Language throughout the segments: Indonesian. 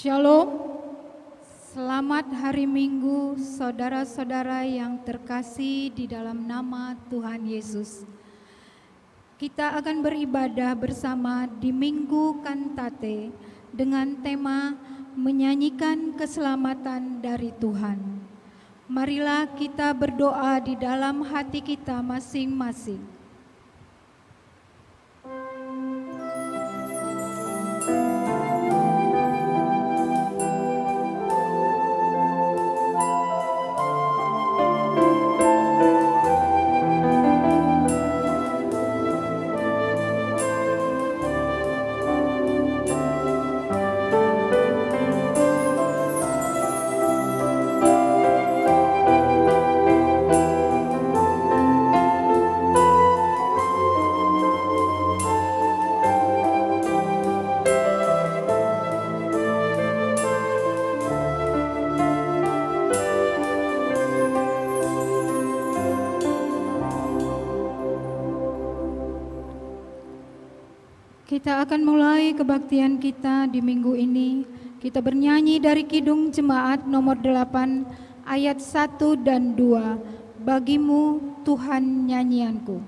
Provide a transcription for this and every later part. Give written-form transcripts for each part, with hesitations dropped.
Shalom, selamat hari Minggu saudara-saudara yang terkasih di dalam nama Tuhan Yesus. Kita akan beribadah bersama di Minggu Kantate dengan tema menyanyikan keselamatan dari Tuhan. Marilah kita berdoa di dalam hati kita masing-masing. Kita akan mulai kebaktian kita di minggu ini. Kita bernyanyi dari Kidung Jemaat nomor 8 ayat 1 dan 2. Bagimu Tuhan nyanyianku.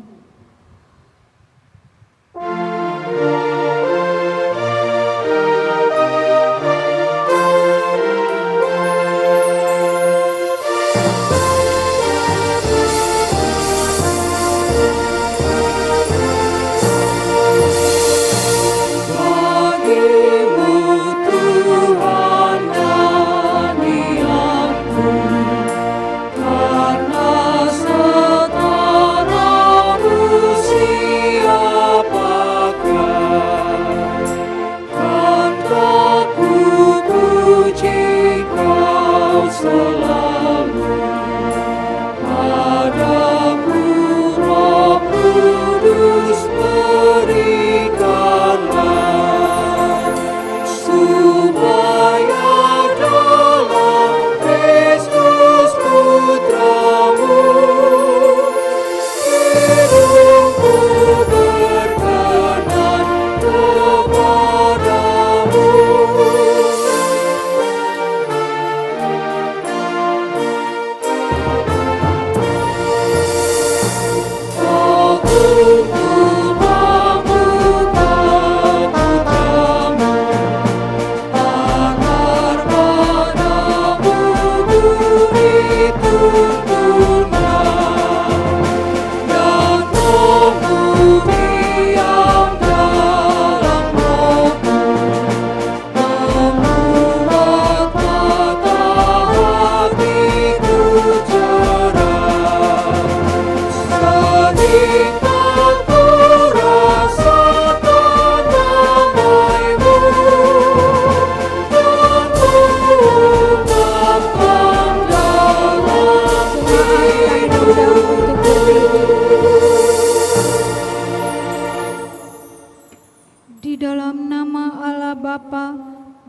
Di dalam nama Allah Bapa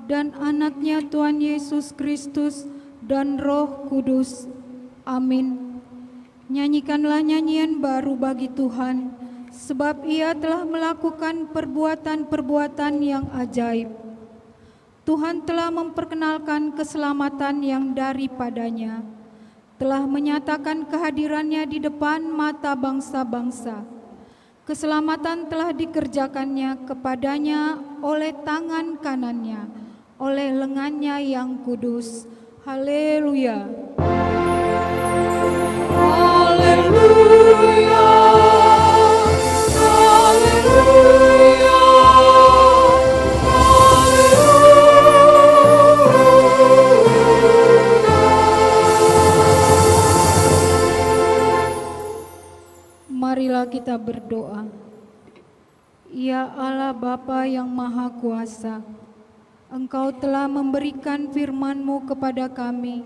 dan Anaknya Tuhan Yesus Kristus dan Roh Kudus. Amin. Nyanyikanlah nyanyian baru bagi Tuhan, sebab Ia telah melakukan perbuatan-perbuatan yang ajaib. Tuhan telah memperkenalkan keselamatan yang daripadanya, telah menyatakan kehadirannya di depan mata bangsa-bangsa. Keselamatan telah dikerjakannya kepadanya oleh tangan kanannya, oleh lengannya yang kudus. Haleluya. Haleluya. Haleluya. Marilah kita berdoa. Ya Allah Bapa yang Maha Kuasa, Engkau telah memberikan firman-Mu kepada kami,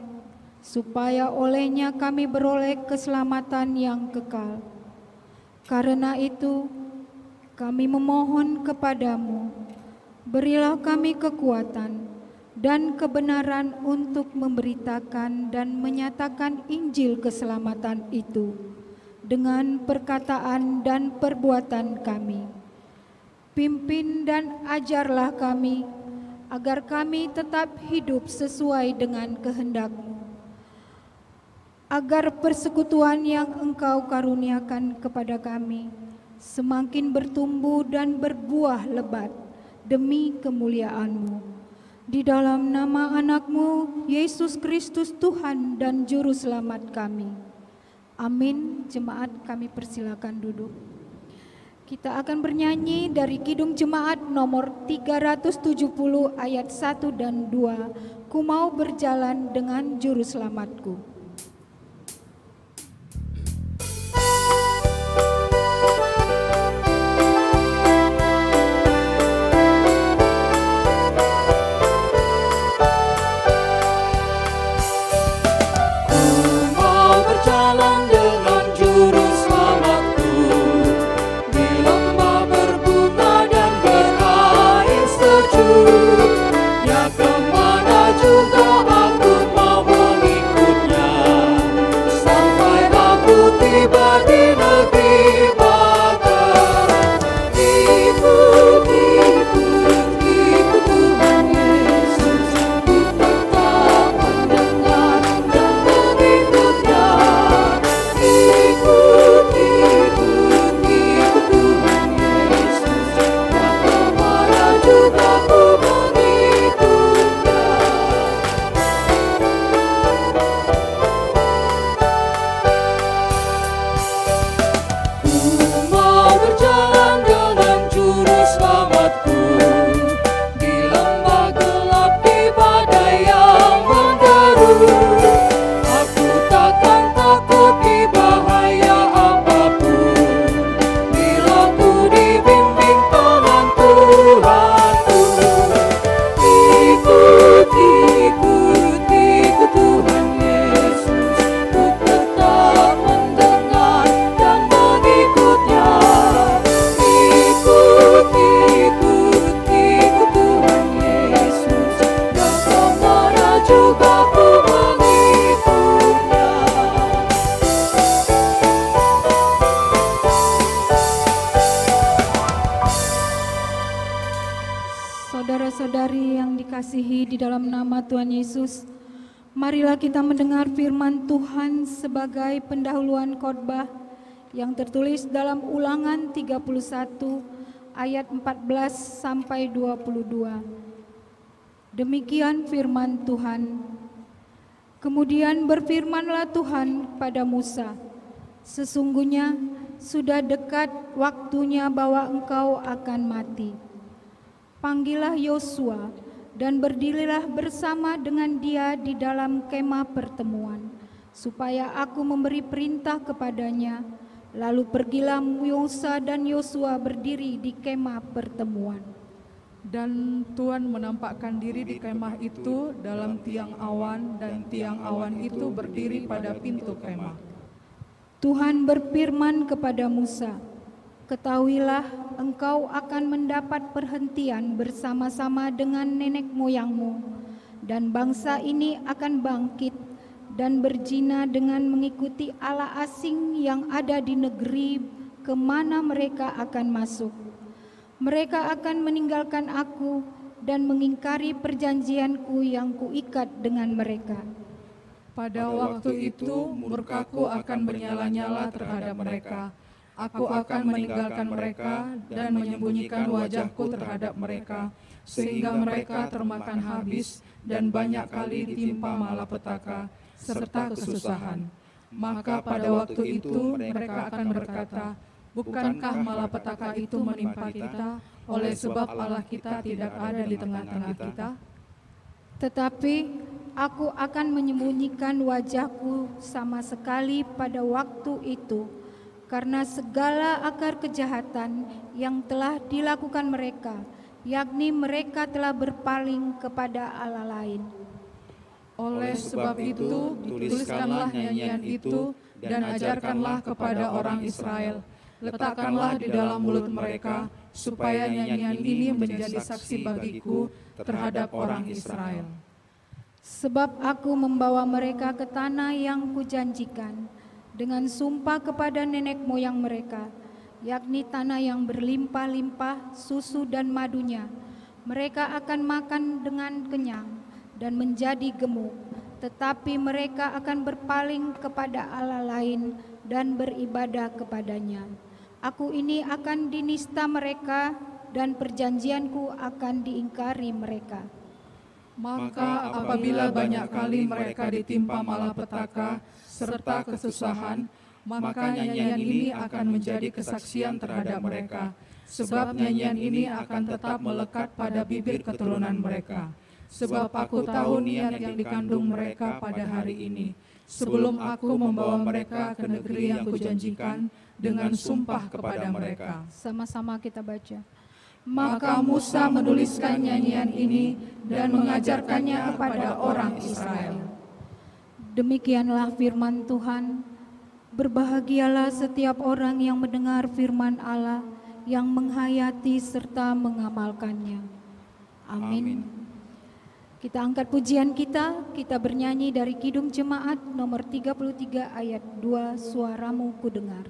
supaya olehnya kami beroleh keselamatan yang kekal. Karena itu, kami memohon kepadamu, berilah kami kekuatan dan kebenaran untuk memberitakan dan menyatakan Injil keselamatan itu dengan perkataan dan perbuatan kami. Pimpin dan ajarlah kami agar kami tetap hidup sesuai dengan kehendak-Mu, agar persekutuan yang Engkau karuniakan kepada kami semakin bertumbuh dan berbuah lebat demi kemuliaan-Mu. Di dalam nama anak-Mu, Yesus Kristus Tuhan dan Juru Selamat kami. Amin. Jemaat, kami persilakan duduk. Kita akan bernyanyi dari Kidung Jemaat nomor 370 ayat 1 dan 2. Ku mau berjalan dengan Juru Selamatku. Saudara-saudari yang dikasihi di dalam nama Tuhan Yesus, marilah kita mendengar firman Tuhan sebagai pendahuluan khotbah yang tertulis dalam Ulangan 31 ayat 14 sampai 22. Demikian firman Tuhan. Kemudian berfirmanlah Tuhan pada Musa, sesungguhnya sudah dekat waktunya bahwa engkau akan mati. Panggillah Yosua dan berdirilah bersama dengan dia di dalam kemah pertemuan, supaya aku memberi perintah kepadanya. Lalu pergilah Musa dan Yosua berdiri di kemah pertemuan. Dan Tuhan menampakkan diri di kemah itu dalam tiang awan, dan tiang awan itu berdiri pada pintu kemah. Tuhan berfirman kepada Musa, ketahuilah engkau akan mendapat perhentian bersama-sama dengan nenek moyangmu, dan bangsa ini akan bangkit dan berzina dengan mengikuti allah asing yang ada di negeri kemana mereka akan masuk. Mereka akan meninggalkan aku dan mengingkari perjanjianku yang kuikat dengan mereka. Pada waktu itu murkaku akan bernyala-nyala terhadap mereka. Aku akan meninggalkan mereka dan menyembunyikan wajahku terhadap mereka, sehingga mereka termakan habis dan banyak kali ditimpa malapetaka serta kesusahan. Maka pada waktu itu mereka akan berkata, bukankah malapetaka itu menimpa kita, oleh sebab Allah kita tidak ada di tengah-tengah kita? Tetapi aku akan menyembunyikan wajahku sama sekali pada waktu itu, karena segala akar kejahatan yang telah dilakukan mereka, yakni mereka telah berpaling kepada Allah lain. Oleh sebab itu, tuliskanlah nyanyian itu dan ajarkanlah kepada orang Israel. Letakkanlah di dalam mulut mereka, supaya nyanyian ini menjadi saksi bagiku terhadap orang Israel. Sebab aku membawa mereka ke tanah yang kujanjikan, dengan sumpah kepada nenek moyang mereka, yakni tanah yang berlimpah-limpah susu dan madunya. Mereka akan makan dengan kenyang dan menjadi gemuk, tetapi mereka akan berpaling kepada Allah lain dan beribadah kepadanya. Aku ini akan dinista mereka dan perjanjianku akan diingkari mereka. Maka apabila banyak kali mereka ditimpa malapetaka serta kesusahan, maka nyanyian ini akan menjadi kesaksian terhadap mereka. Sebab nyanyian ini akan tetap melekat pada bibir keturunan mereka. Sebab aku tahu niat yang dikandung mereka pada hari ini, sebelum aku membawa mereka ke negeri yang kujanjikan dengan sumpah kepada mereka. Sama-sama kita baca. Maka Musa menuliskan nyanyian ini dan mengajarkannya kepada orang Israel. Demikianlah firman Tuhan. Berbahagialah setiap orang yang mendengar firman Allah, yang menghayati serta mengamalkannya. Amin. Kita angkat pujian kita bernyanyi dari Kidung Jemaat nomor 33 ayat 2, Suaramu Kudengar.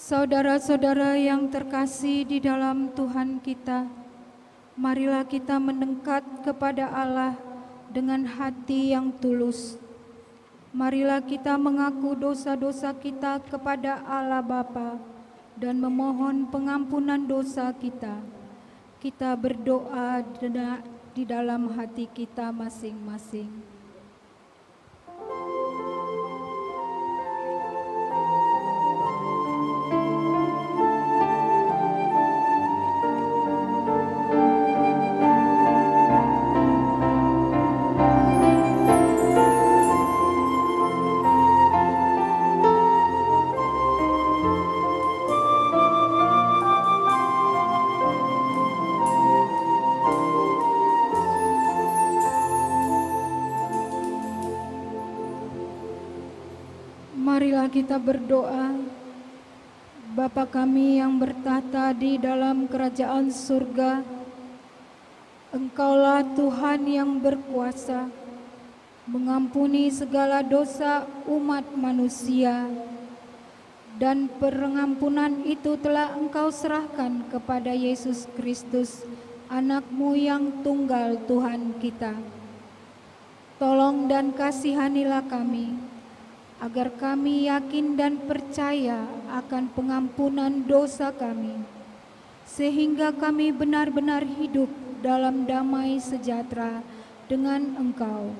Saudara-saudara yang terkasih di dalam Tuhan kita, marilah kita mendekat kepada Allah dengan hati yang tulus. Marilah kita mengaku dosa-dosa kita kepada Allah Bapa dan memohon pengampunan dosa kita. Kita berdoa di dalam hati kita masing-masing. Marilah kita berdoa. Bapa kami yang bertahta di dalam kerajaan surga, Engkaulah Tuhan yang berkuasa mengampuni segala dosa umat manusia, dan pengampunan itu telah Engkau serahkan kepada Yesus Kristus, Anak-Mu yang tunggal Tuhan kita. Tolong dan kasihanilah kami, agar kami yakin dan percaya akan pengampunan dosa kami, sehingga kami benar-benar hidup dalam damai sejahtera dengan Engkau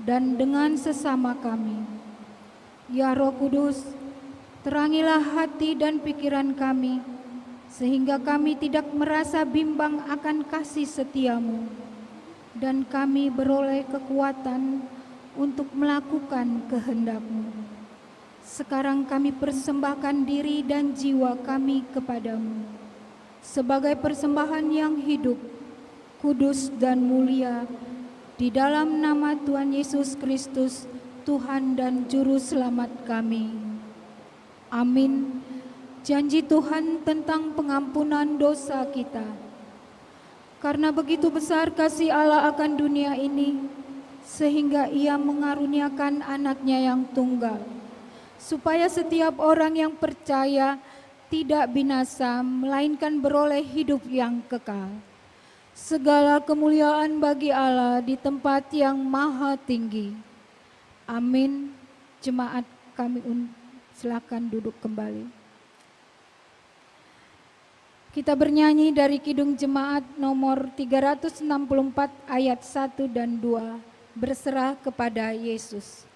dan dengan sesama kami. Ya Roh Kudus, terangilah hati dan pikiran kami, sehingga kami tidak merasa bimbang akan kasih setia-Mu, dan kami beroleh kekuatan untuk melakukan kehendak-Mu. Sekarang kami persembahkan diri dan jiwa kami kepada-Mu sebagai persembahan yang hidup, kudus dan mulia, di dalam nama Tuhan Yesus Kristus, Tuhan dan Juru Selamat kami. Amin. Janji Tuhan tentang pengampunan dosa kita. Karena begitu besar kasih Allah akan dunia ini, sehingga Ia mengaruniakan Anak-Nya yang tunggal, supaya setiap orang yang percaya tidak binasa, melainkan beroleh hidup yang kekal. Segala kemuliaan bagi Allah di tempat yang maha tinggi. Amin. Jemaat kami silakan duduk kembali. Kita bernyanyi dari Kidung Jemaat nomor 364 ayat 1 dan 2. Berserah kepada Yesus.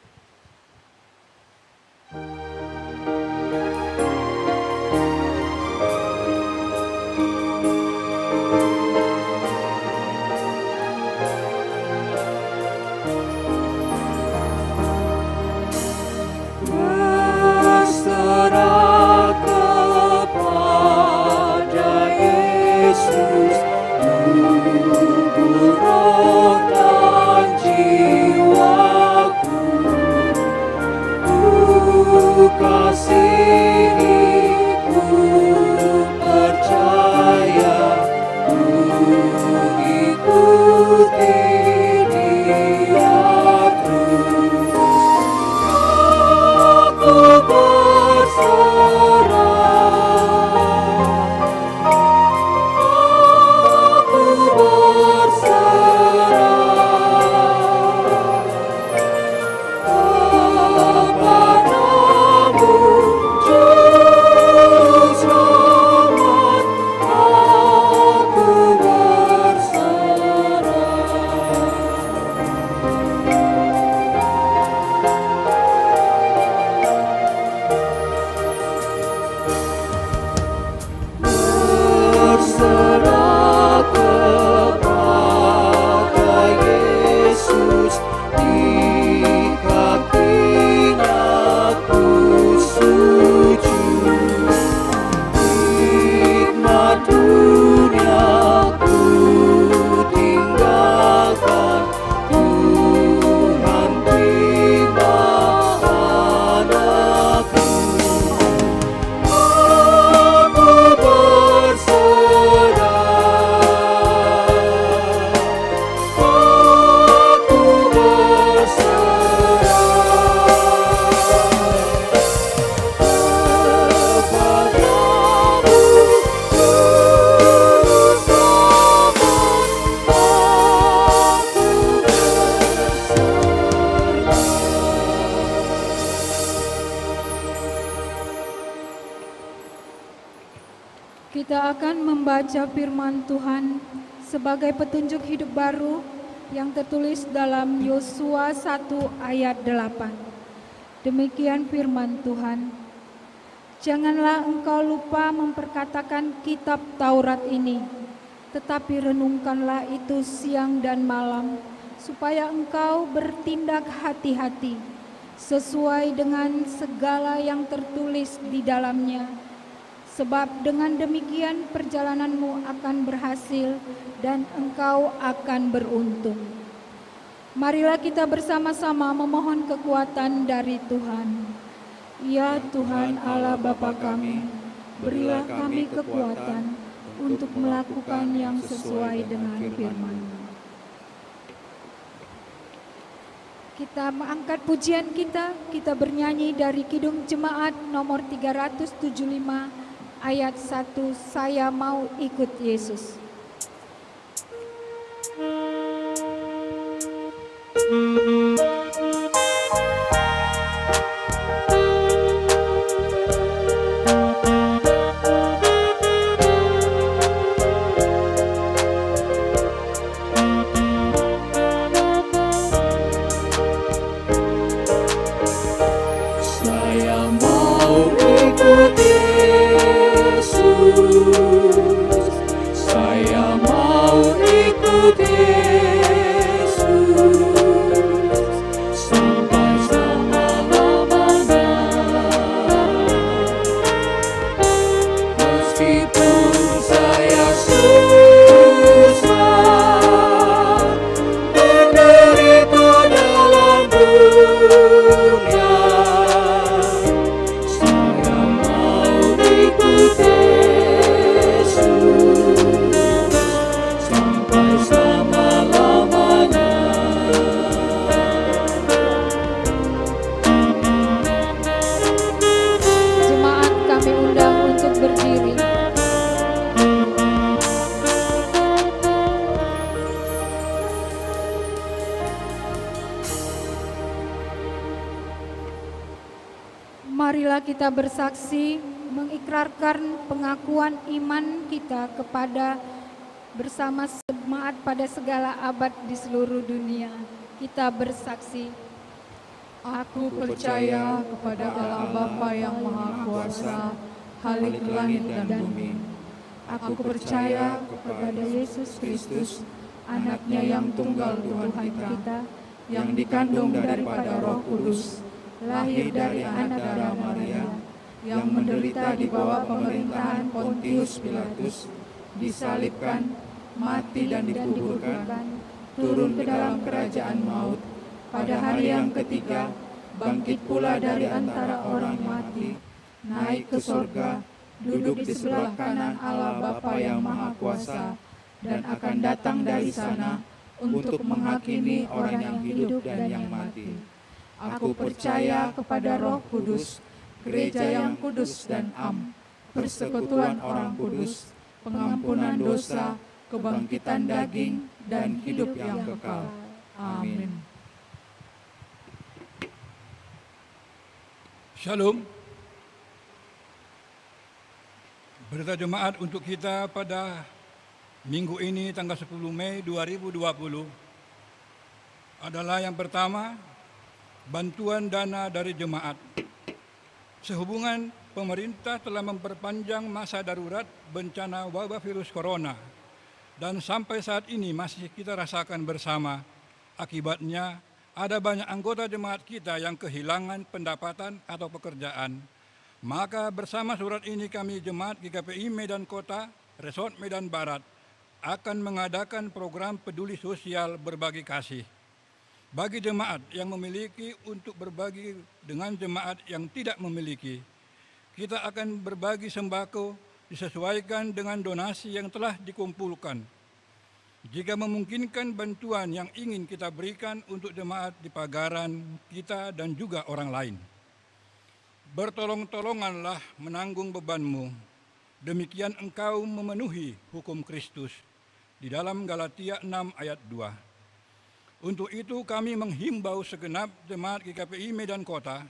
Kita akan membaca firman Tuhan sebagai petunjuk hidup baru yang tertulis dalam Yosua 1 ayat 8. Demikian firman Tuhan. Janganlah engkau lupa memperkatakan kitab Taurat ini, tetapi renungkanlah itu siang dan malam, supaya engkau bertindak hati-hati sesuai dengan segala yang tertulis di dalamnya. Sebab dengan demikian perjalananmu akan berhasil dan engkau akan beruntung. Marilah kita bersama-sama memohon kekuatan dari Tuhan. Ya Tuhan Allah Bapa kami, berilah kami kekuatan untuk melakukan yang sesuai dengan firman-Mu. Kita mengangkat pujian kita bernyanyi dari Kidung Jemaat nomor 375 ayat 1, saya mau ikut Yesus. Saya mau ikut Yesus, saya mau ikut Yesus. Marilah kita bersaksi mengikrarkan pengakuan iman kita kepada bersama jemaat pada segala abad di seluruh dunia. Kita bersaksi. Aku percaya kepada Allah Bapa yang Maha Kuasa, Khalik langit dan bumi. Aku percaya kepada Yesus Kristus, anaknya yang tunggal Tuhan kita, yang dikandung daripada Roh Kudus, lahir dari anak darah Maria, yang menderita di bawah pemerintahan Pontius Pilatus, disalibkan, mati dan dikuburkan, turun ke dalam kerajaan maut, pada hari yang ketiga, bangkit pula dari antara orang mati, naik ke surga, duduk di sebelah kanan Allah Bapa yang Maha Kuasa, dan akan datang dari sana untuk menghakimi orang yang hidup dan yang mati. Aku percaya kepada Roh Kudus, gereja yang kudus dan am, persekutuan orang kudus, pengampunan dosa, kebangkitan daging, dan hidup yang kekal. Amin. Shalom. Berita jemaat untuk kita pada minggu ini tanggal 10 Mei 2020 adalah yang pertama, bantuan dana dari jemaat. Sehubungan pemerintah telah memperpanjang masa darurat bencana wabah virus corona dan sampai saat ini masih kita rasakan bersama. Akibatnya ada banyak anggota jemaat kita yang kehilangan pendapatan atau pekerjaan. Maka bersama surat ini kami jemaat GKPI Medan Kota, Resort Medan Barat akan mengadakan program peduli sosial berbagi kasih bagi jemaat yang memiliki untuk berbagi dengan jemaat yang tidak memiliki. Kita akan berbagi sembako disesuaikan dengan donasi yang telah dikumpulkan. Jika memungkinkan bantuan yang ingin kita berikan untuk jemaat di pagaran kita dan juga orang lain. Bertolong-tolonganlah menanggung bebanmu, demikian engkau memenuhi hukum Kristus di dalam Galatia 6 ayat 2. Untuk itu kami menghimbau segenap jemaat GKPI Medan Kota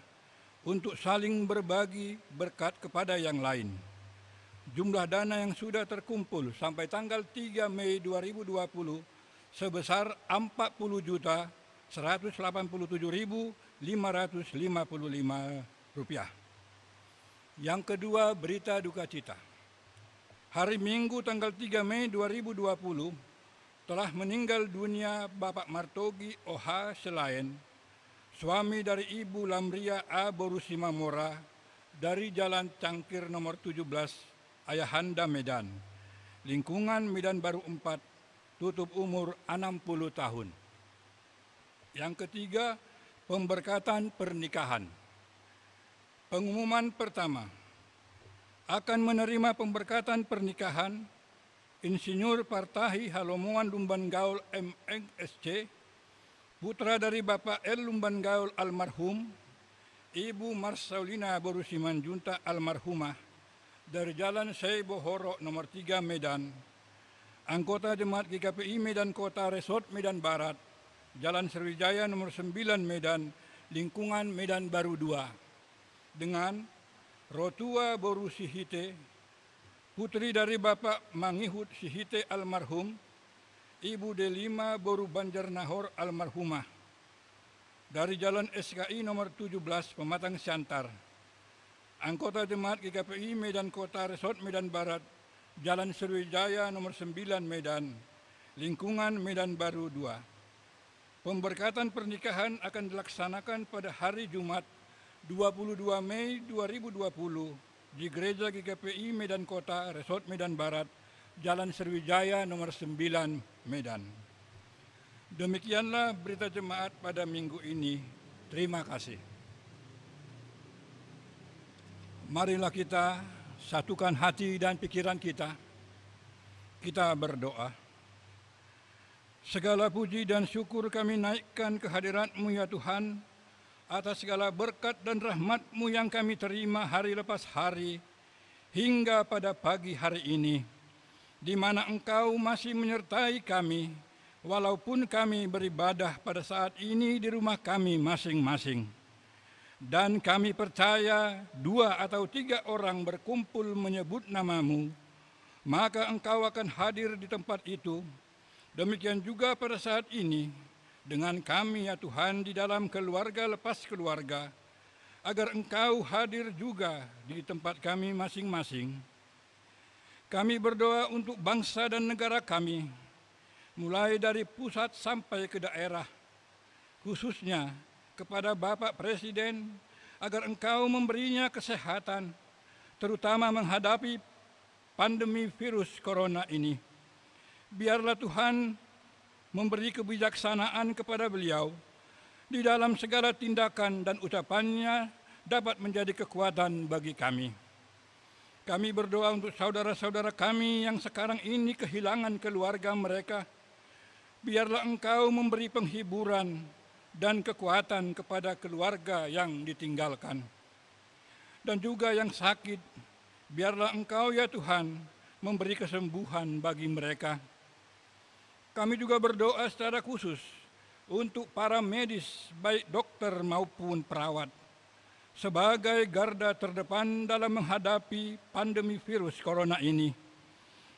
untuk saling berbagi berkat kepada yang lain. Jumlah dana yang sudah terkumpul sampai tanggal 3 Mei 2020 sebesar Rp40.187.555. Yang kedua, berita duka cita. Hari Minggu tanggal 3 Mei 2020 telah meninggal dunia Bapak Martogi O.H. Selain, suami dari Ibu Lamria A. Borusimamora dari Jalan Cangkir nomor 17, Ayahanda Medan, lingkungan Medan Baru 4, tutup umur 60 tahun. Yang ketiga, pemberkatan pernikahan. Pengumuman pertama, akan menerima pemberkatan pernikahan Insinyur Partahi Halomuan Lumban Gaul MNSC, putra dari Bapak L. Lumban Gaul almarhum, Ibu Marsaulina Borusimanjunta almarhumah, dari Jalan Seibohoro nomor 3 Medan, anggota jemaat GKPI Medan Kota Resort Medan Barat, Jalan Sriwijaya nomor 9 Medan, lingkungan Medan Baru 2, dengan Rotua Boru Sihite, putri dari Bapak Mangihut Sihite almarhum, Ibu Delima Boru Banjar Nahor almarhumah, dari Jalan SKI nomor 17 Pematang Siantar, anggota jemaat GKPI Medan Kota Resort Medan Barat, Jalan Sriwijaya nomor 9 Medan, lingkungan Medan Baru 2. Pemberkatan pernikahan akan dilaksanakan pada hari Jumat 22 Mei 2020 di Gereja GKPI Medan Kota Resort Medan Barat, Jalan Sriwijaya nomor 9 Medan. Demikianlah berita jemaat pada minggu ini. Terima kasih. Marilah kita satukan hati dan pikiran kita. Kita berdoa. Segala puji dan syukur kami naikkan kehadirat-Mu ya Tuhan, atas segala berkat dan rahmat-Mu yang kami terima hari lepas hari, hingga pada pagi hari ini, di mana Engkau masih menyertai kami, walaupun kami beribadah pada saat ini di rumah kami masing-masing. Dan kami percaya 2 atau 3 orang berkumpul menyebut nama-Mu, maka Engkau akan hadir di tempat itu. Demikian juga pada saat ini dengan kami ya Tuhan di dalam keluarga lepas keluarga, agar Engkau hadir juga di tempat kami masing-masing. Kami berdoa untuk bangsa dan negara kami, mulai dari pusat sampai ke daerah, khususnya kepada Bapak Presiden, agar Engkau memberinya kesehatan, terutama menghadapi pandemi virus corona ini. Biarlah Tuhan memberi kebijaksanaan kepada beliau di dalam segala tindakan dan ucapannya dapat menjadi kekuatan bagi kami. Kami berdoa untuk saudara-saudara kami yang sekarang ini kehilangan keluarga mereka. Biarlah Engkau memberi penghiburan dan kekuatan kepada keluarga yang ditinggalkan. Dan juga yang sakit, biarlah Engkau ya Tuhan memberi kesembuhan bagi mereka. Kami juga berdoa secara khusus untuk para medis, baik dokter maupun perawat, sebagai garda terdepan dalam menghadapi pandemi virus corona ini,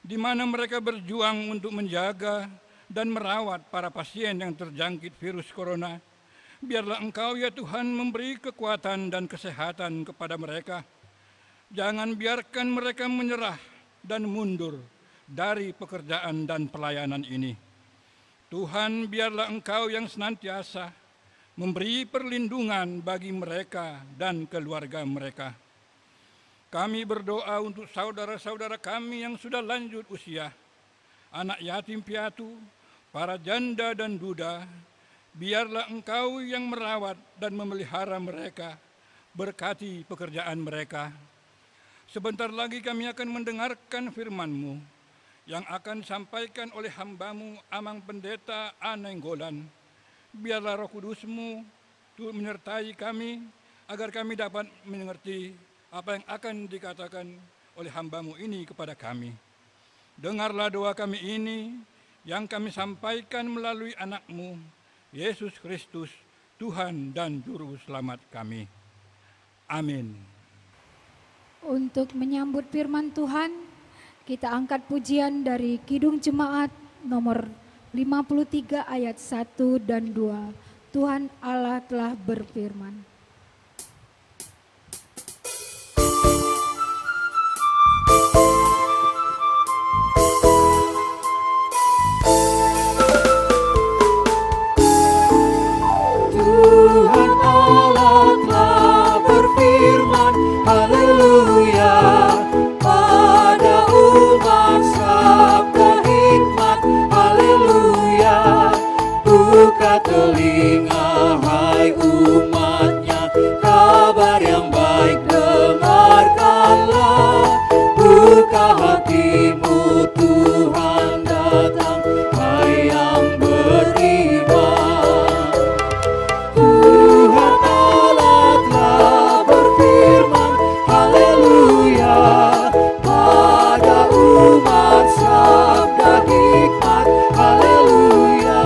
di mana mereka berjuang untuk menjaga dan merawat para pasien yang terjangkit virus corona. Biarlah Engkau ya Tuhan memberi kekuatan dan kesehatan kepada mereka. Jangan biarkan mereka menyerah dan mundur dari pekerjaan dan pelayanan ini. Tuhan, biarlah Engkau yang senantiasa memberi perlindungan bagi mereka dan keluarga mereka. Kami berdoa untuk saudara-saudara kami yang sudah lanjut usia, anak yatim piatu, para janda dan duda. Biarlah Engkau yang merawat dan memelihara mereka, berkati pekerjaan mereka. Sebentar lagi kami akan mendengarkan firman-Mu yang akan disampaikan oleh hamba-Mu Amang Pendeta Anenggolan. Biarlah Roh Kudus-Mu turut menyertai kami, agar kami dapat mengerti apa yang akan dikatakan oleh hamba-Mu ini kepada kami. Dengarlah doa kami ini yang kami sampaikan melalui anak-Mu, Yesus Kristus, Tuhan dan Juru Selamat kami. Amin. Untuk menyambut firman Tuhan, kita angkat pujian dari Kidung Jemaat nomor 53 ayat 1 dan 2. Tuhan Allah telah berfirman. Tuhan Allah telah berfirman, haleluya, pada umat sabda hikmat, haleluya. Buka telinga hai umatnya, kabar yang baik dengarkanlah. Buka hatimu, Tuhan datang, hai yang beriman. Tuhan Allah telah berfirman, haleluya, pada umat sabda hikmat, haleluya.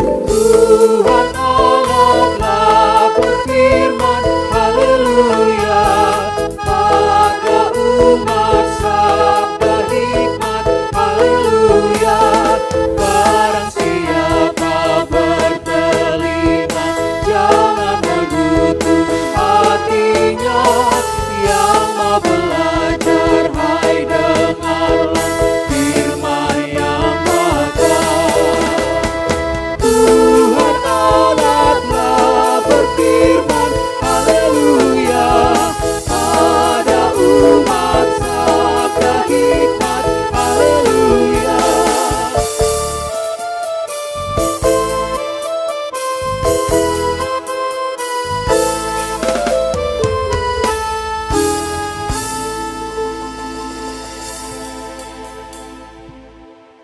Tuhan Allah telah berfirman, haleluya, pada umat sabda hikmat, haleluya. Barang siapa bertelinga, jangan mengkutu hatinya. Yang mau belajar, hai dengarlah firman yang bakal. Tuhan Allah telah berfirman, haleluya, pada umat sabda hikmat, haleluya.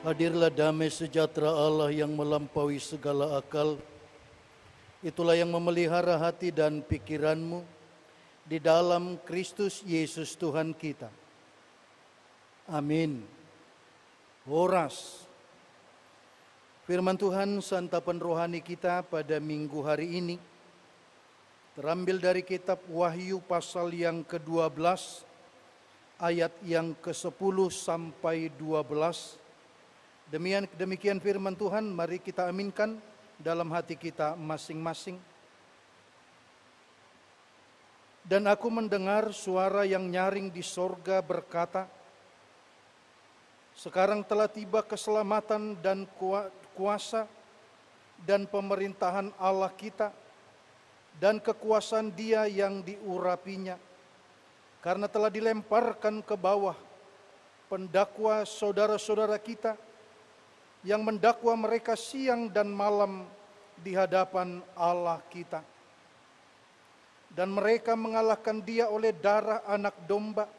Hadirlah damai sejahtera Allah yang melampaui segala akal. Itulah yang memelihara hati dan pikiranmu di dalam Kristus Yesus Tuhan kita. Amin. Horas. Firman Tuhan santapan rohani kita pada minggu hari ini terambil dari kitab Wahyu pasal yang ke-12 ayat yang ke-10 sampai 12. Demikian firman Tuhan, mari kita aminkan dalam hati kita masing-masing. Dan aku mendengar suara yang nyaring di sorga berkata, sekarang telah tiba keselamatan dan kuasa dan pemerintahan Allah kita dan kekuasaan Dia yang diurapinya, karena telah dilemparkan ke bawah pendakwa saudara-saudara kita yang mendakwa mereka siang dan malam di hadapan Allah kita. Dan mereka mengalahkan Dia oleh darah anak domba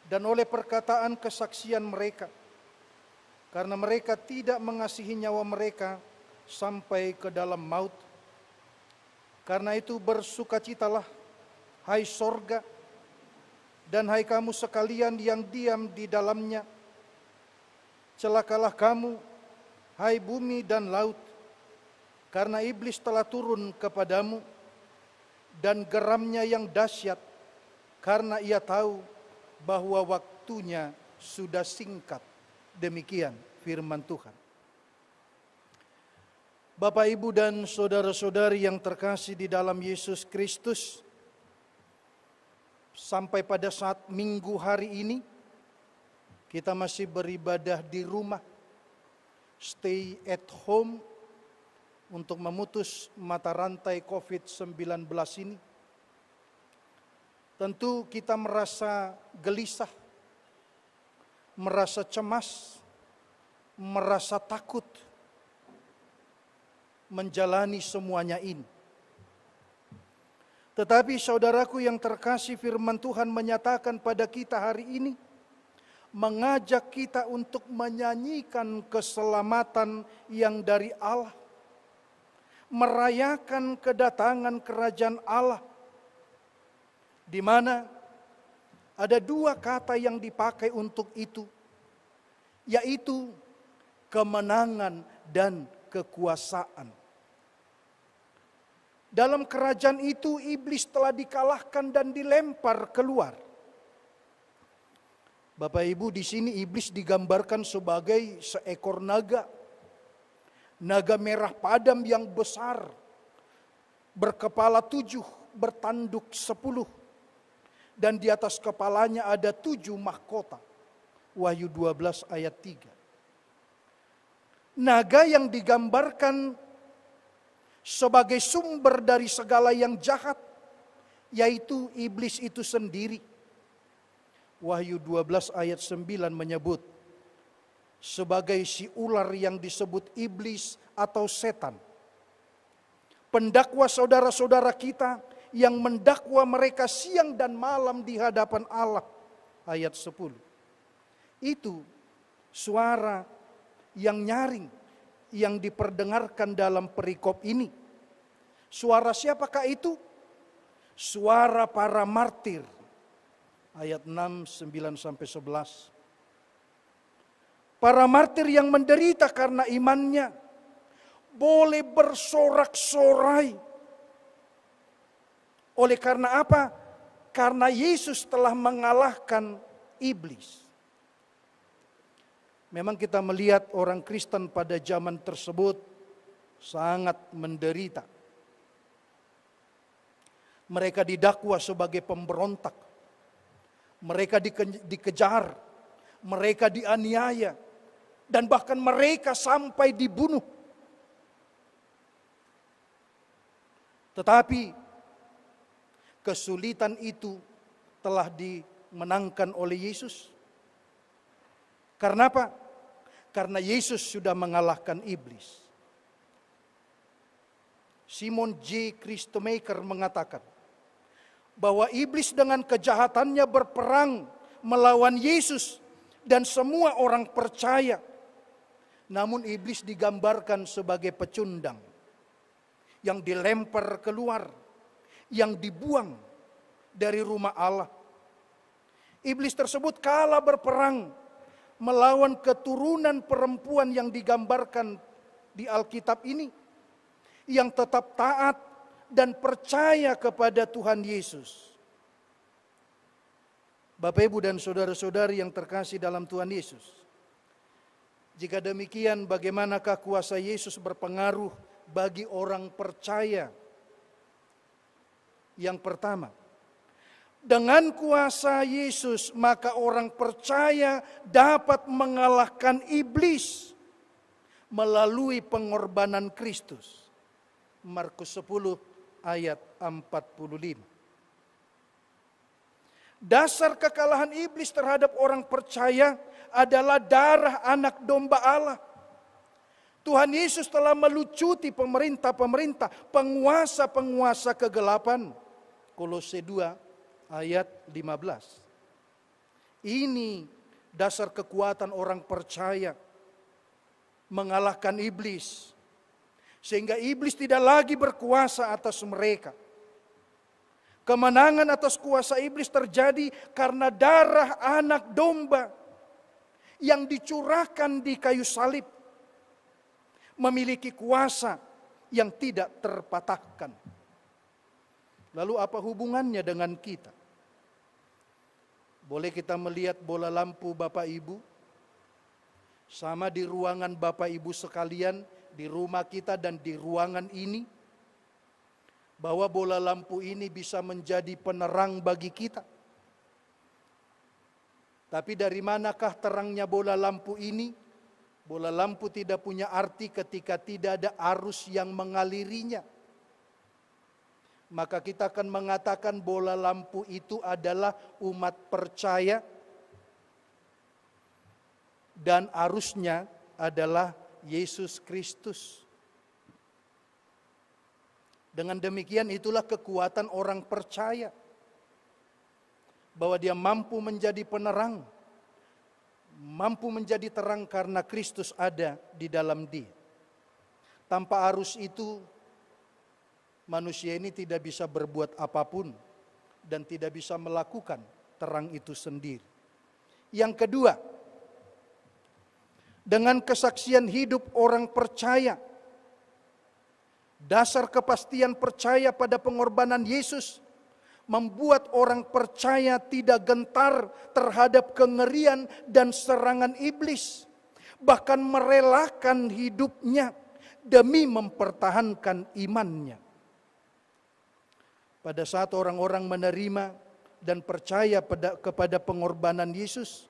dan oleh perkataan kesaksian mereka, karena mereka tidak mengasihi nyawa mereka sampai ke dalam maut. Karena itu bersukacitalah, hai sorga, dan hai kamu sekalian yang diam di dalamnya. Celakalah kamu, hai bumi dan laut, karena iblis telah turun kepadamu, dan geramnya yang dahsyat, karena ia tahu bahwa waktunya sudah singkat. Demikian firman Tuhan. Bapak, Ibu, dan saudara-saudari yang terkasih di dalam Yesus Kristus, sampai pada saat minggu hari ini, kita masih beribadah di rumah, stay at home, untuk memutus mata rantai COVID-19 ini. Tentu kita merasa gelisah, merasa cemas, merasa takut menjalani semuanya ini. Tetapi saudaraku yang terkasih, firman Tuhan menyatakan pada kita hari ini, mengajak kita untuk menyanyikan keselamatan yang dari Allah, merayakan kedatangan kerajaan Allah, di mana ada dua kata yang dipakai untuk itu, yaitu kemenangan dan kekuasaan. Dalam kerajaan itu iblis telah dikalahkan dan dilempar keluar. Bapak Ibu, di sini iblis digambarkan sebagai seekor naga. Naga merah padam yang besar, berkepala 7, bertanduk 10. Dan di atas kepalanya ada 7 mahkota. Wahyu 12 ayat 3. Naga yang digambarkan sebagai sumber dari segala yang jahat, yaitu iblis itu sendiri. Wahyu 12 ayat 9 menyebut sebagai si ular yang disebut iblis atau setan, pendakwa saudara-saudara kita yang mendakwa mereka siang dan malam di hadapan Allah. Ayat 10. Itu suara yang nyaring yang diperdengarkan dalam perikop ini. Suara siapakah itu? Suara para martir. Ayat 6, 9 sampai 11. Para martir yang menderita karena imannya boleh bersorak-sorai. Oleh karena apa? Karena Yesus telah mengalahkan iblis. Memang kita melihat orang Kristen pada zaman tersebut sangat menderita. Mereka didakwa sebagai pemberontak. Mereka dikejar, mereka dianiaya, dan bahkan mereka sampai dibunuh. Tetapi kesulitan itu telah dimenangkan oleh Yesus. Karena apa? Karena Yesus sudah mengalahkan iblis. Simon J. Christomaker mengatakan bahwa iblis dengan kejahatannya berperang melawan Yesus dan semua orang percaya. Namun iblis digambarkan sebagai pecundang yang dilempar keluar, yang dibuang dari rumah Allah. Iblis tersebut kalah berperang melawan keturunan perempuan yang digambarkan di Alkitab ini, yang tetap taat dan percaya kepada Tuhan Yesus. Bapak, Ibu, dan saudara-saudari yang terkasih dalam Tuhan Yesus, jika demikian, bagaimanakah kuasa Yesus berpengaruh bagi orang percaya? Yang pertama, dengan kuasa Yesus maka orang percaya dapat mengalahkan iblis melalui pengorbanan Kristus. Markus 10 ayat 45. Dasar kekalahan iblis terhadap orang percaya adalah darah anak domba Allah. Tuhan Yesus telah melucuti pemerintah-pemerintah, penguasa-penguasa kegelapan. Kolose 2 ayat 15. Ini dasar kekuatan orang percaya mengalahkan iblis. Sehingga iblis tidak lagi berkuasa atas mereka. Kemenangan atas kuasa iblis terjadi karena darah anak domba yang dicurahkan di kayu salib. Memiliki kuasa yang tidak terpatahkan. Lalu apa hubungannya dengan kita? Boleh kita melihat bola lampu Bapak Ibu? Sama di ruangan Bapak Ibu sekalian, di rumah kita dan di ruangan ini. Bahwa bola lampu ini bisa menjadi penerang bagi kita. Tapi dari manakah terangnya bola lampu ini? Bola lampu tidak punya arti ketika tidak ada arus yang mengalirinya. Maka kita akan mengatakan bola lampu itu adalah umat percaya. Dan arusnya adalah Yesus Kristus. Dengan demikian itulah kekuatan orang percaya. Bahwa dia mampu menjadi penerang. Mampu menjadi terang karena Kristus ada di dalam dia. Tanpa arus itu, manusia ini tidak bisa berbuat apapun dan tidak bisa melakukan terang itu sendiri. Yang kedua, dengan kesaksian hidup orang percaya, dasar kepastian percaya pada pengorbanan Yesus membuat orang percaya tidak gentar terhadap kengerian dan serangan iblis, bahkan merelakan hidupnya demi mempertahankan imannya. Pada saat orang-orang menerima dan percaya kepada pengorbanan Yesus,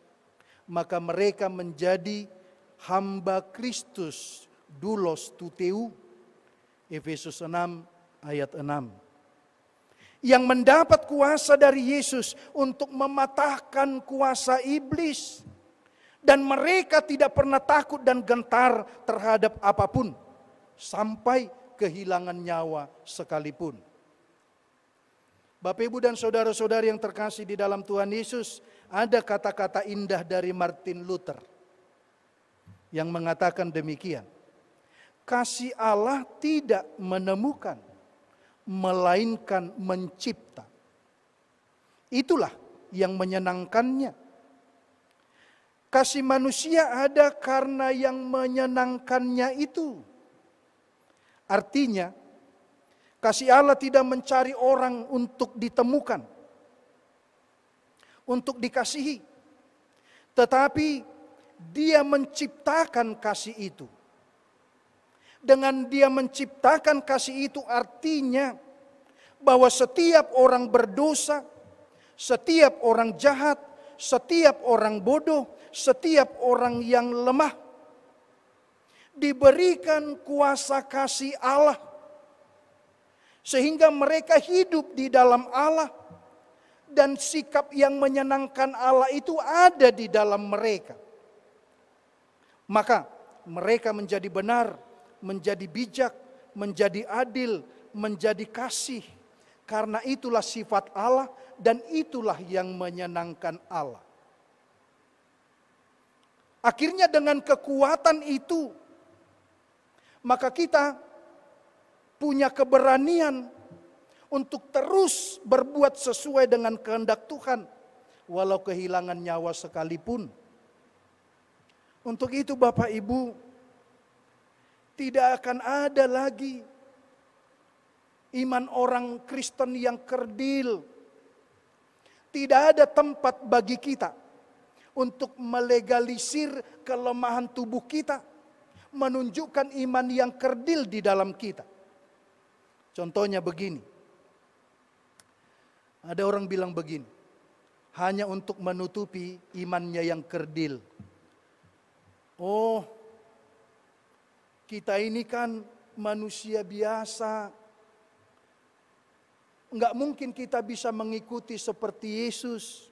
maka mereka menjadi hamba Kristus, doulos tuteu, Efesus 6 ayat 6. Yang mendapat kuasa dari Yesus untuk mematahkan kuasa iblis. Dan mereka tidak pernah takut dan gentar terhadap apapun, sampai kehilangan nyawa sekalipun. Bapak, Ibu, dan saudara-saudari yang terkasih di dalam Tuhan Yesus, ada kata-kata indah dari Martin Luther yang mengatakan demikian. Kasih Allah tidak menemukan, melainkan mencipta. Itulah yang menyenangkannya. Kasih manusia ada karena yang menyenangkannya itu. Artinya, kasih Allah tidak mencari orang untuk ditemukan, untuk dikasihi. Tetapi Dia menciptakan kasih itu. Dengan Dia menciptakan kasih itu artinya bahwa setiap orang berdosa, setiap orang jahat, setiap orang bodoh, setiap orang yang lemah diberikan kuasa kasih Allah. Sehingga mereka hidup di dalam Allah dan sikap yang menyenangkan Allah itu ada di dalam mereka. Maka mereka menjadi benar, menjadi bijak, menjadi adil, menjadi kasih. Karena itulah sifat Allah dan itulah yang menyenangkan Allah. Akhirnya dengan kekuatan itu, maka kita punya keberanian untuk terus berbuat sesuai dengan kehendak Tuhan. walau kehilangan nyawa sekalipun. Untuk itu Bapak Ibu, tidak akan ada lagi iman orang Kristen yang kerdil. Tidak ada tempat bagi kita untuk melegalisir kelemahan tubuh kita, menunjukkan iman yang kerdil di dalam kita. Contohnya begini, ada orang bilang begini, hanya untuk menutupi imannya yang kerdil. Oh, kita ini kan manusia biasa. Enggak mungkin kita bisa mengikuti seperti Yesus.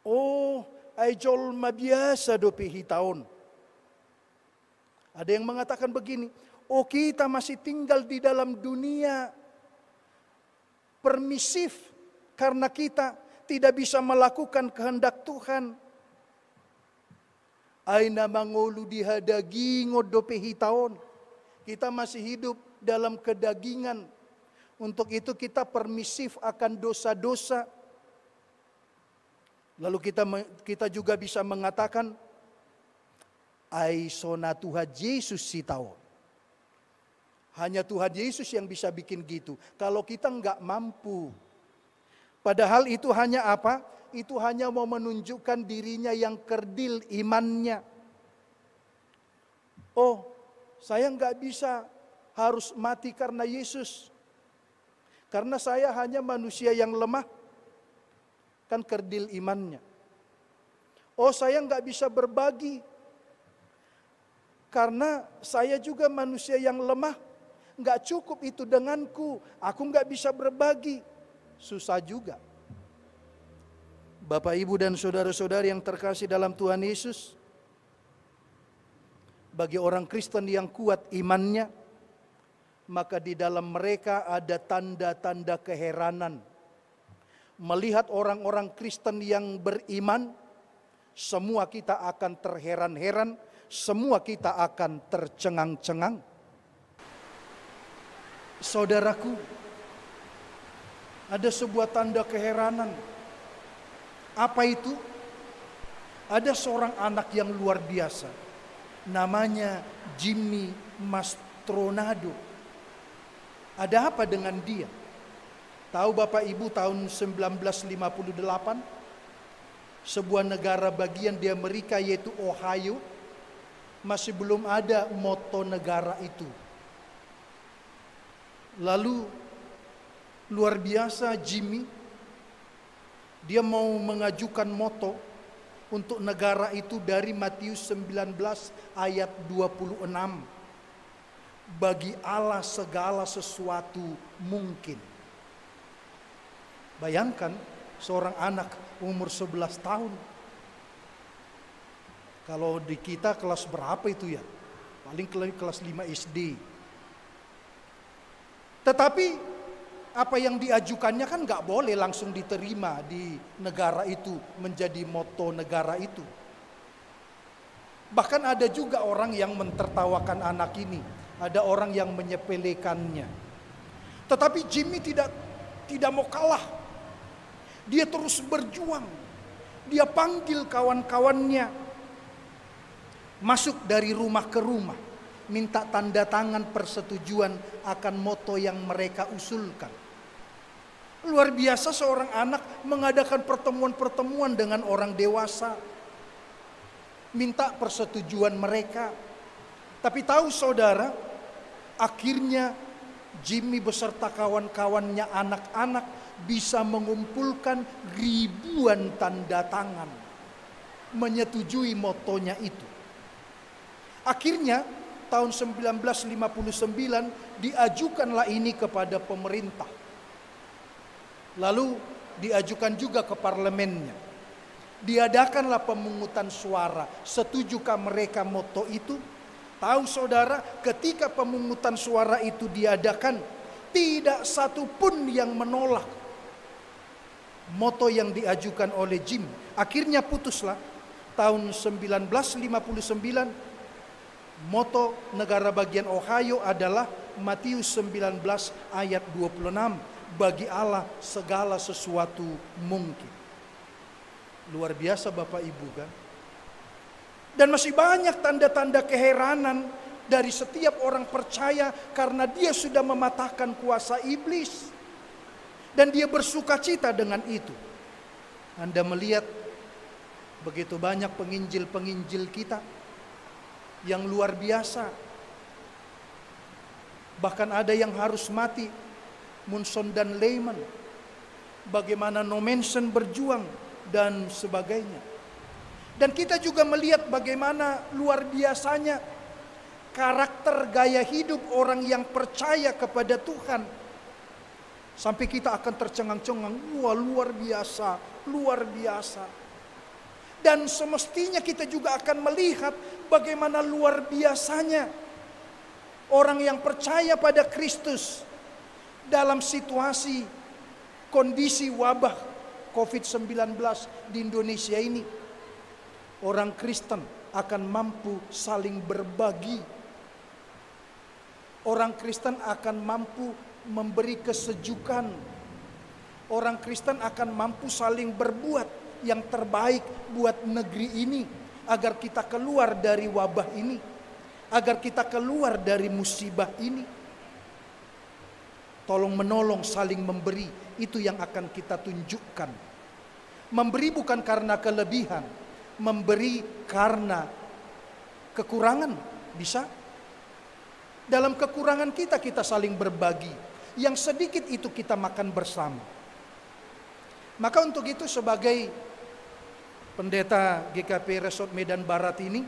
Oh, ay jolma biasa dopi hitaon. Ada yang mengatakan begini, oh kita masih tinggal di dalam dunia permisif karena kita tidak bisa melakukan kehendak Tuhan. Aina mangolu dihadagi ngodope hitaon. Kita masih hidup dalam kedagingan. Untuk itu kita permisif akan dosa-dosa. Lalu kita juga bisa mengatakan ai sona Tuhan Yesus sitaon. Hanya Tuhan Yesus yang bisa bikin gitu. Kalau kita enggak mampu. Padahal itu hanya apa? Itu hanya mau menunjukkan dirinya yang kerdil imannya. Oh, saya enggak bisa harus mati karena Yesus. Karena saya hanya manusia yang lemah. Kan kerdil imannya. Oh, saya enggak bisa berbagi. Karena saya juga manusia yang lemah. Enggak cukup itu denganku. Aku enggak bisa berbagi. Susah juga. Bapak, Ibu, dan saudara-saudari yang terkasih dalam Tuhan Yesus, bagi orang Kristen yang kuat imannya, maka di dalam mereka ada tanda-tanda keheranan. Melihat orang-orang Kristen yang beriman, semua kita akan terheran-heran, semua kita akan tercengang-cengang. Saudaraku, ada sebuah tanda keheranan. Apa itu? Ada seorang anak yang luar biasa. Namanya Jimmy Mastronado. Ada apa dengan dia? Tahu Bapak Ibu, tahun 1958 sebuah negara bagian di Amerika yaitu Ohio, masih belum ada moto negara itu. Lalu luar biasa Jimmy, dia mau mengajukan moto untuk negara itu dari Matius 19 ayat 26. Bagi Allah segala sesuatu mungkin. Bayangkan seorang anak umur 11 tahun. Kalau di kita kelas berapa itu ya? Paling kelas 5 SD. Tetapi apa yang diajukannya kan gak boleh langsung diterima di negara itu menjadi moto negara itu. Bahkan ada juga orang yang mentertawakan anak ini. Ada orang yang menyepelekannya. Tetapi Jimmy tidak mau kalah. Dia terus berjuang. Dia panggil kawan-kawannya. Masuk dari rumah ke rumah. Minta tanda tangan persetujuan akan moto yang mereka usulkan. Luar biasa seorang anak mengadakan pertemuan-pertemuan dengan orang dewasa. Minta persetujuan mereka. Tapi tahu saudara, akhirnya Jimmy beserta kawan-kawannya anak-anak bisa mengumpulkan ribuan tanda tangan. Menyetujui motonya itu. Akhirnya tahun 1959 diajukanlah ini kepada pemerintah. Lalu diajukan juga ke parlemennya. Diadakanlah pemungutan suara. Setujukah mereka moto itu? Tahu saudara, ketika pemungutan suara itu diadakan, tidak satu pun yang menolak moto yang diajukan oleh Jim. Akhirnya putuslah tahun 1959 moto negara bagian Ohio adalah Matius 19 ayat 26. bagi Allah segala sesuatu mungkin. Luar biasa Bapak Ibu kan? Dan masih banyak tanda-tanda keheranan dari setiap orang percaya karena dia sudah mematahkan kuasa iblis. Dan dia bersuka cita dengan itu. Anda melihat begitu banyak penginjil-penginjil kita yang luar biasa. Bahkan ada yang harus mati, Munson dan Lehman. Bagaimana Nomensen berjuang dan sebagainya. Dan kita juga melihat bagaimana luar biasanya karakter gaya hidup orang yang percaya kepada Tuhan. Sampai kita akan tercengang-cengang, wah luar biasa, luar biasa. Dan semestinya kita juga akan melihat bagaimana luar biasanya orang yang percaya pada Kristus dalam situasi kondisi wabah COVID-19 di Indonesia ini. Orang Kristen akan mampu saling berbagi. Orang Kristen akan mampu memberi kesejukan. Orang Kristen akan mampu saling berbuat yang terbaik buat negeri ini, agar kita keluar dari wabah ini, agar kita keluar dari musibah ini. Tolong menolong, saling memberi, itu yang akan kita tunjukkan. Memberi bukan karena kelebihan, memberi karena kekurangan. Bisa? Dalam kekurangan kita saling berbagi. Yang sedikit itu kita makan bersama. Maka untuk itu sebagai pendeta GKP Resort Medan Barat ini,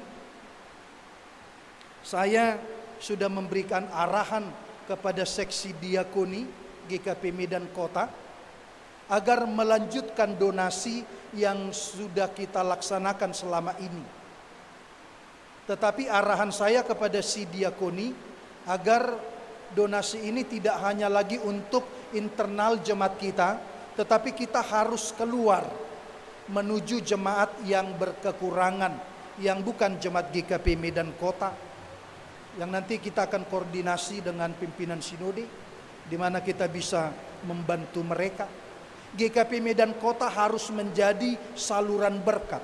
saya sudah memberikan arahan kepada seksi diakoni GKP Medan Kota agar melanjutkan donasi yang sudah kita laksanakan selama ini. Tetapi arahan saya kepada si diakoni agar donasi ini tidak hanya lagi untuk internal jemaat kita, tetapi kita harus keluar menuju jemaat yang berkekurangan, yang bukan jemaat GKP Medan Kota, yang nanti kita akan koordinasi dengan pimpinan sinode, di mana kita bisa membantu mereka. GKP Medan Kota harus menjadi saluran berkat.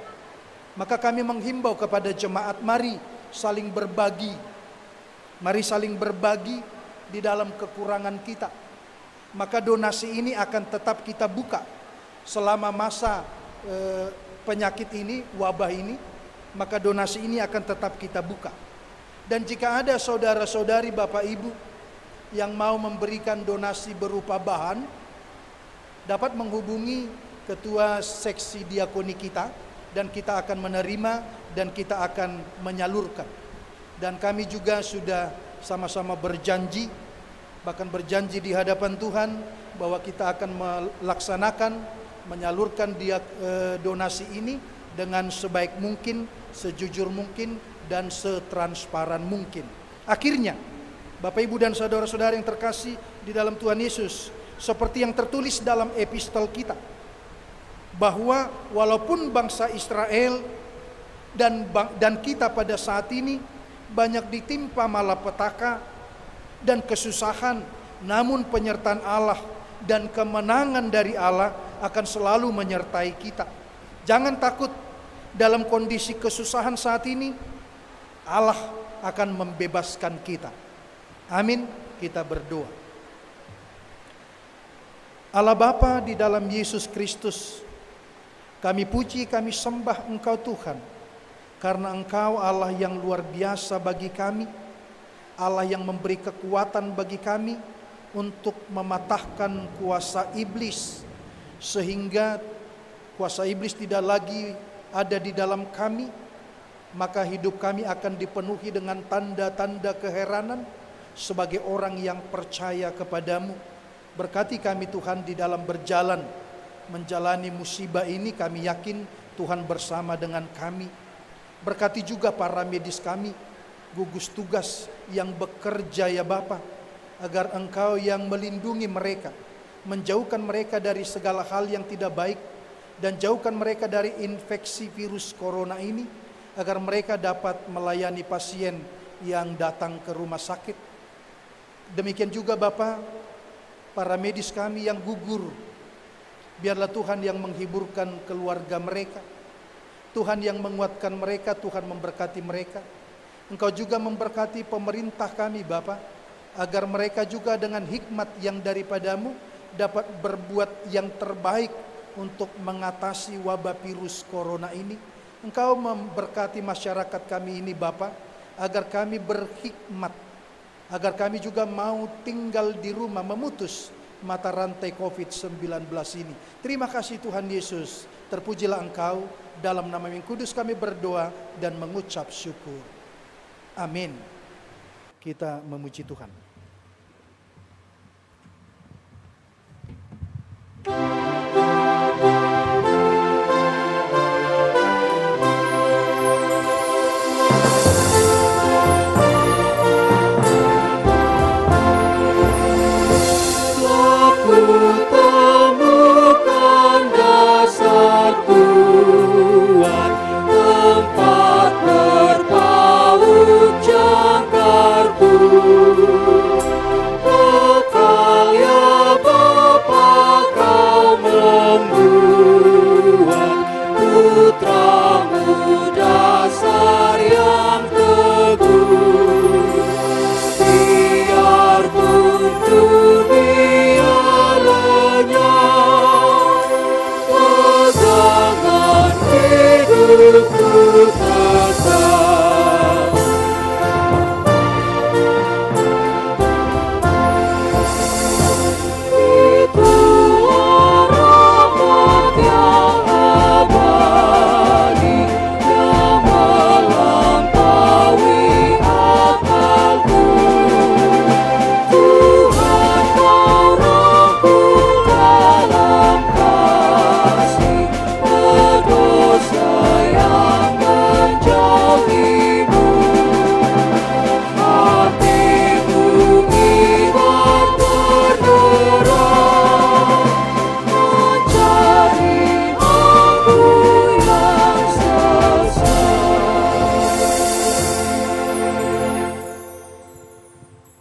Maka kami menghimbau kepada jemaat, mari saling berbagi, mari saling berbagi di dalam kekurangan kita. Maka donasi ini akan tetap kita buka selama masa penyakit ini, wabah ini. Maka donasi ini akan tetap kita buka. Dan jika ada saudara-saudari, Bapak Ibu yang mau memberikan donasi berupa bahan, dapat menghubungi ketua seksi diakoni kita, dan kita akan menerima dan kita akan menyalurkan. Dan kami juga sudah sama-sama berjanji, bahkan berjanji di hadapan Tuhan, bahwa kita akan melaksanakan, menyalurkan donasi ini dengan sebaik mungkin, sejujur mungkin, dan setransparan mungkin. Akhirnya, Bapak Ibu dan saudara-saudara yang terkasih di dalam Tuhan Yesus, seperti yang tertulis dalam epistol kita, bahwa walaupun bangsa Israel dan kita pada saat ini banyak ditimpa malapetaka dan kesusahan, namun penyertaan Allah dan kemenangan dari Allah akan selalu menyertai kita. Jangan takut, dalam kondisi kesusahan saat ini Allah akan membebaskan kita. Amin. Kita berdoa. Allah Bapa di dalam Yesus Kristus, kami puji, kami sembah Engkau Tuhan, karena Engkau Allah yang luar biasa bagi kami, Allah yang memberi kekuatan bagi kami untuk mematahkan kuasa iblis, sehingga kuasa iblis tidak lagi ada di dalam kami. Maka hidup kami akan dipenuhi dengan tanda-tanda keheranan sebagai orang yang percaya kepadamu. Berkati kami Tuhan di dalam berjalan menjalani musibah ini. Kami yakin Tuhan bersama dengan kami. Berkati juga para medis kami, gugus tugas yang bekerja ya Bapa, agar Engkau yang melindungi mereka, menjauhkan mereka dari segala hal yang tidak baik, dan jauhkan mereka dari infeksi virus corona ini, agar mereka dapat melayani pasien yang datang ke rumah sakit. Demikian juga Bapa, para medis kami yang gugur. Biarlah Tuhan yang menghiburkan keluarga mereka, Tuhan yang menguatkan mereka, Tuhan memberkati mereka. Engkau juga memberkati pemerintah kami Bapa, agar mereka juga dengan hikmat yang daripadamu dapat berbuat yang terbaik untuk mengatasi wabah virus corona ini. Engkau memberkati masyarakat kami ini Bapa, agar kami berhikmat, agar kami juga mau tinggal di rumah, memutus mata rantai COVID-19 ini. Terima kasih Tuhan Yesus, terpujilah Engkau. Dalam nama yang kudus kami berdoa dan mengucap syukur. Amin. Kita memuji Tuhan.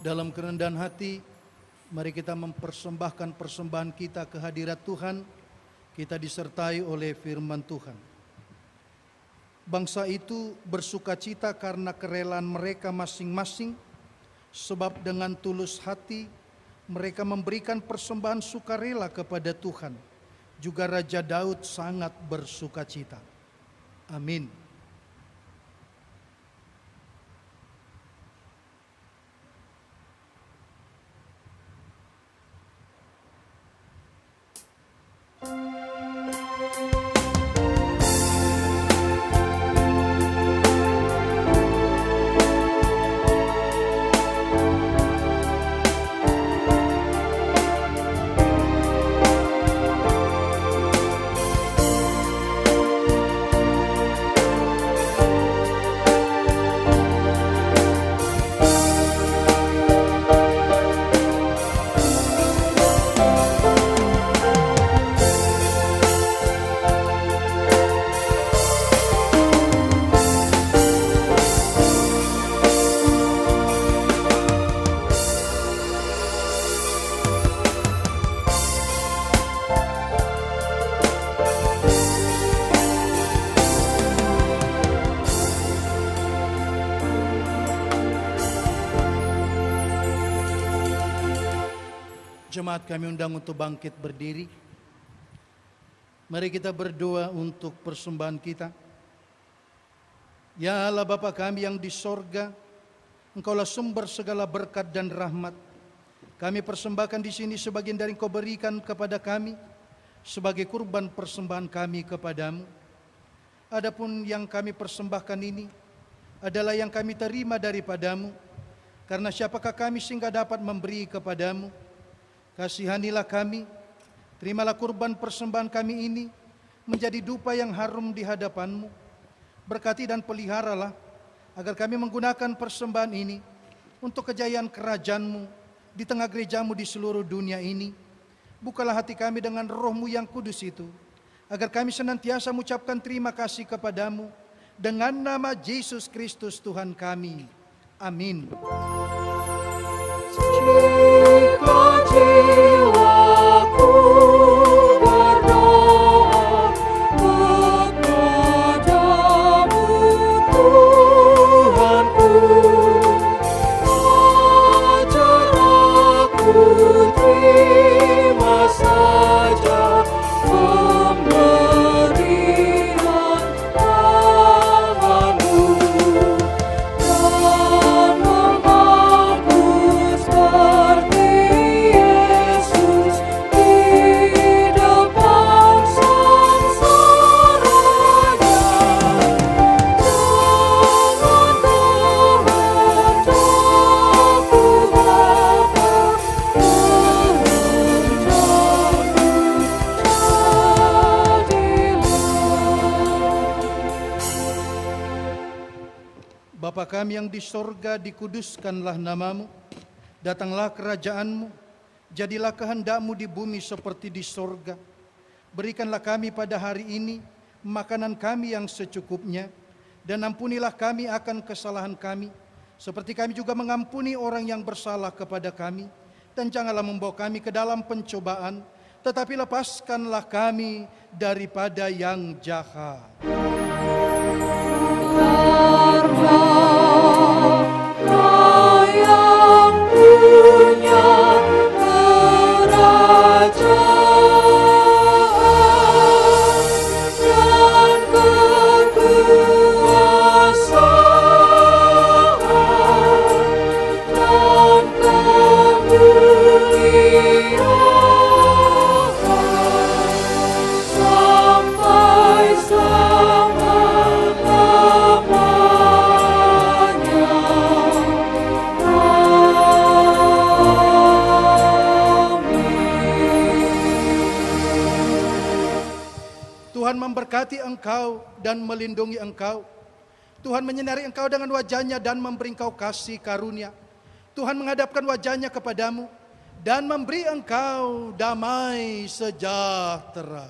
Dalam kerendahan hati, mari kita mempersembahkan persembahan kita ke hadirat Tuhan. Kita disertai oleh firman Tuhan. Bangsa itu bersukacita karena kerelaan mereka masing-masing, sebab dengan tulus hati mereka memberikan persembahan sukarela kepada Tuhan. Juga Raja Daud sangat bersukacita. Amin. Jemaat kami undang untuk bangkit berdiri. Mari kita berdoa untuk persembahan kita. Ya Allah Bapa kami yang di sorga, Engkaulah sumber segala berkat dan rahmat. Kami persembahkan di sini sebagian dari Engkau berikan kepada kami sebagai kurban persembahan kami kepadamu. Adapun yang kami persembahkan ini adalah yang kami terima daripadamu. Karena siapakah kami sehingga dapat memberi kepadamu? Kasihanilah kami, terimalah kurban persembahan kami ini menjadi dupa yang harum di hadapan-Mu. Berkati dan peliharalah agar kami menggunakan persembahan ini untuk kejayaan kerajaan-Mu di tengah gereja-Mu di seluruh dunia ini. Bukalah hati kami dengan Roh-Mu yang kudus itu, agar kami senantiasa mengucapkan terima kasih kepadamu dengan nama Yesus Kristus Tuhan kami. Amin. Sukacita Bapa kami yang di sorga, dikuduskanlah namamu, datanglah kerajaan-Mu, jadilah kehendak-Mu di bumi seperti di sorga. Berikanlah kami pada hari ini makanan kami yang secukupnya, dan ampunilah kami akan kesalahan kami, seperti kami juga mengampuni orang yang bersalah kepada kami. Dan janganlah membawa kami ke dalam pencobaan, tetapi lepaskanlah kami daripada yang jahat. Yang punya kerajaan dan kekuasaan dan kemuliaan sampai Tuhan memberkati engkau dan melindungi engkau. Tuhan menyinari engkau dengan wajah-Nya dan memberi engkau kasih karunia. Tuhan menghadapkan wajah-Nya kepadamu dan memberi engkau damai sejahtera.